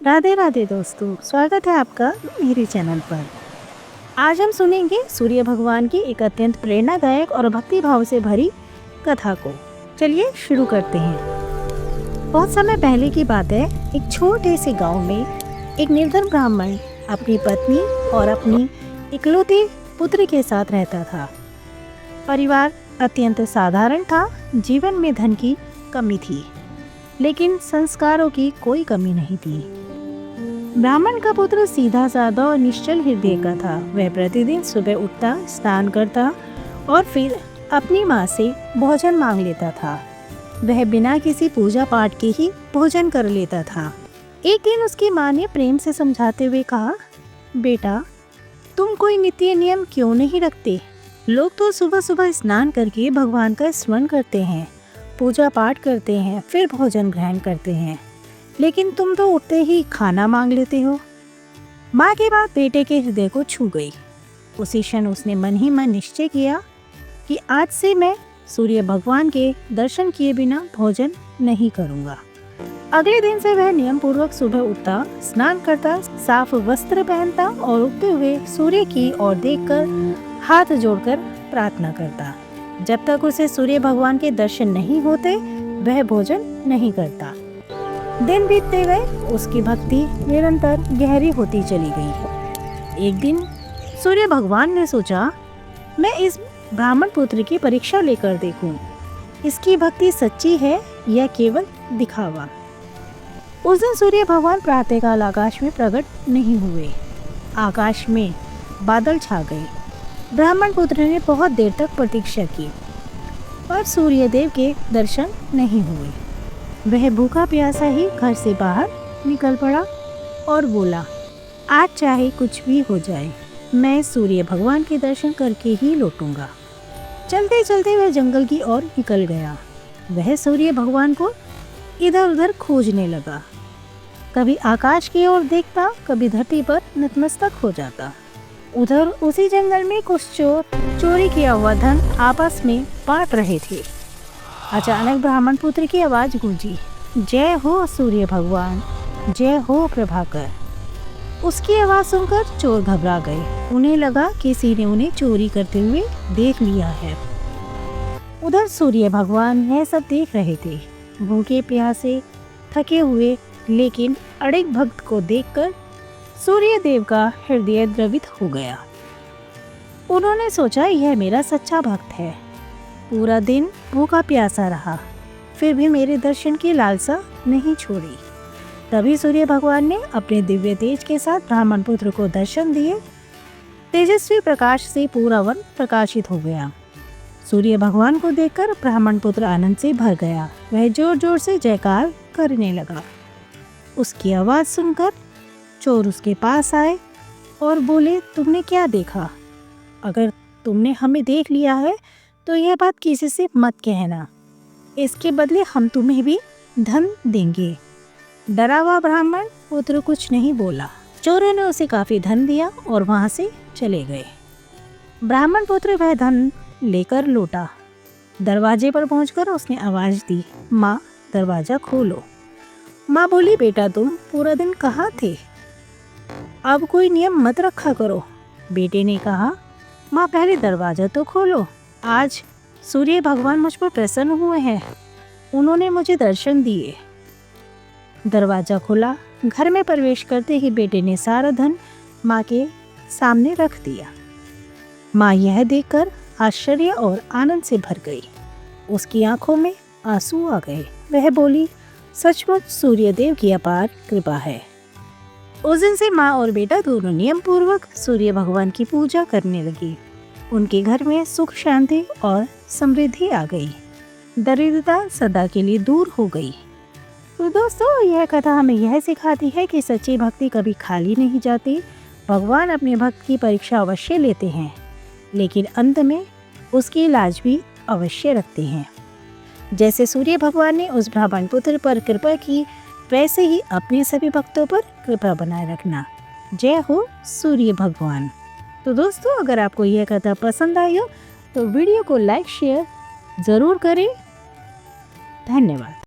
राधे राधे दोस्तों, स्वागत है आपका मेरे चैनल पर। आज हम सुनेंगे सूर्य भगवान की एक अत्यंत प्रेरणादायक और भक्ति भाव से भरी कथा को। चलिए शुरू करते हैं। बहुत समय पहले की बात है। एक छोटे से गांव में एक निर्धन ब्राह्मण अपनी पत्नी और अपनी इकलौते पुत्र के साथ रहता था। परिवार अत्यंत साधारण था। जीवन में धन की कमी थी, लेकिन संस्कारों की कोई कमी नहीं थी। ब्राह्मण का पुत्र सीधा साधा और निश्चल हृदय का था। वह प्रतिदिन सुबह उठता, स्नान करता और फिर अपनी माँ से भोजन मांग लेता था। वह बिना किसी पूजा पाठ के ही भोजन कर लेता था। एक दिन उसकी माँ ने प्रेम से समझाते हुए कहा, बेटा, तुम कोई नित्य नियम क्यों नहीं रखते? लोग तो सुबह सुबह स्नान करके भगवान का स्मरण करते हैं, पूजा पाठ करते हैं, फिर भोजन ग्रहण करते हैं, लेकिन तुम तो उठते ही खाना मांग लेते हो। माँ की बात बेटे के हृदय को छू गई। उसी क्षण उसने मन ही मन निश्चय किया कि आज से मैं सूर्य भगवान के दर्शन किए बिना भोजन नहीं करूँगा। अगले दिन से वह नियम पूर्वक सुबह उठता, स्नान करता, साफ वस्त्र पहनता और उगते हुए सूर्य की ओर देखकर हाथ जोड़कर प्रार्थना करता। जब तक उसे सूर्य भगवान के दर्शन नहीं होते, वह भोजन नहीं करता। दिन बीतते गए, उसकी भक्ति निरंतर गहरी होती चली गई। एक दिन सूर्य भगवान ने सोचा, मैं इस ब्राह्मण पुत्र की परीक्षा लेकर देखूं, इसकी भक्ति सच्ची है या केवल दिखावा। उस दिन सूर्य भगवान प्रातःकाल आकाश में प्रकट नहीं हुए। आकाश में बादल छा गए। ब्राह्मण पुत्र ने बहुत देर तक प्रतीक्षा की, पर सूर्यदेव के दर्शन नहीं हुए। वह भूखा प्यासा ही घर से बाहर निकल पड़ा और बोला, आज चाहे कुछ भी हो जाए, मैं सूर्य भगवान के दर्शन करके ही लौटूंगा। चलते चलते वह जंगल की ओर निकल गया। वह सूर्य भगवान को इधर उधर खोजने लगा। कभी आकाश की ओर देखता, कभी धरती पर नतमस्तक हो जाता। उधर उसी जंगल में कुछ चोर चोरी किया हुआ धन आपस में बांट रहे थे। अचानक ब्राह्मण पुत्र की आवाज गूंजी, जय हो सूर्य भगवान, जय हो प्रभाकर। उसकी आवाज सुनकर चोर घबरा गए। उन्हें लगा किसी ने उन्हें चोरी करते हुए देख लिया है। उधर सूर्य भगवान यह सब देख रहे थे। भूखे प्यासे, थके हुए, लेकिन अड़िग भक्त को देखकर सूर्य देव का हृदय द्रवित हो गया। उन्होंने सोचा, यह मेरा सच्चा भक्त है। पूरा दिन भूखा प्यासा रहा, फिर भी मेरे दर्शन की लालसा नहीं छोड़ी। तभी सूर्य भगवान ने अपने दिव्य तेज के साथ ब्राह्मण पुत्र को दर्शन दिए। तेजस्वी प्रकाश से पूरा वन प्रकाशित हो गया। सूर्य भगवान को देखकर ब्राह्मण पुत्र आनंद से भर गया। वह जोर जोर से जयकार करने लगा। उसकी आवाज सुनकर चोर उसके पास आए और बोले, तुमने क्या देखा? अगर तुमने हमें देख लिया है तो यह बात किसी से मत कहना, इसके बदले हम तुम्हें भी धन देंगे। डरा हुआ ब्राह्मण पुत्र कुछ नहीं बोला। चोरों ने उसे काफी धन दिया और वहां से चले गए। ब्राह्मण पुत्र वह धन लेकर लौटा। दरवाजे पर पहुंचकर उसने आवाज दी, माँ, दरवाजा खोलो। माँ बोली, बेटा, तुम पूरा दिन कहाँ थे? अब कोई नियम मत रखा करो। बेटे ने कहा, माँ, पहले दरवाजा तो खोलो। आज सूर्य भगवान मुझ पर प्रसन्न हुए हैं, उन्होंने मुझे दर्शन दिए। दरवाजा खुला। घर में प्रवेश करते ही बेटे ने सारा धन माँ के सामने रख दिया। माँ यह देखकर आश्चर्य और आनंद से भर गई। उसकी आंखों में आंसू आ गए। वह बोली, सचमुच सूर्यदेव की अपार कृपा है। उस दिन से माँ और बेटा दोनों नियम पूर्वक सूर्य भगवान की पूजा करने लगी। उनके घर में सुख, शांति और समृद्धि आ गई। दरिद्रता सदा के लिए दूर हो गई। तो दोस्तों, यह कथा हमें यह सिखाती है कि सच्ची भक्ति कभी खाली नहीं जाती। भगवान अपने भक्त की परीक्षा अवश्य लेते हैं, लेकिन अंत में उसकी लाज भी अवश्य रखते हैं। जैसे सूर्य भगवान ने उस ब्राह्मण पुत्र पर कृपा की, वैसे ही अपने सभी भक्तों पर कृपा बनाए रखना। जय हो सूर्य भगवान। तो दोस्तों, अगर आपको यह कथा पसंद आई हो तो वीडियो को लाइक शेयर ज़रूर करें। धन्यवाद।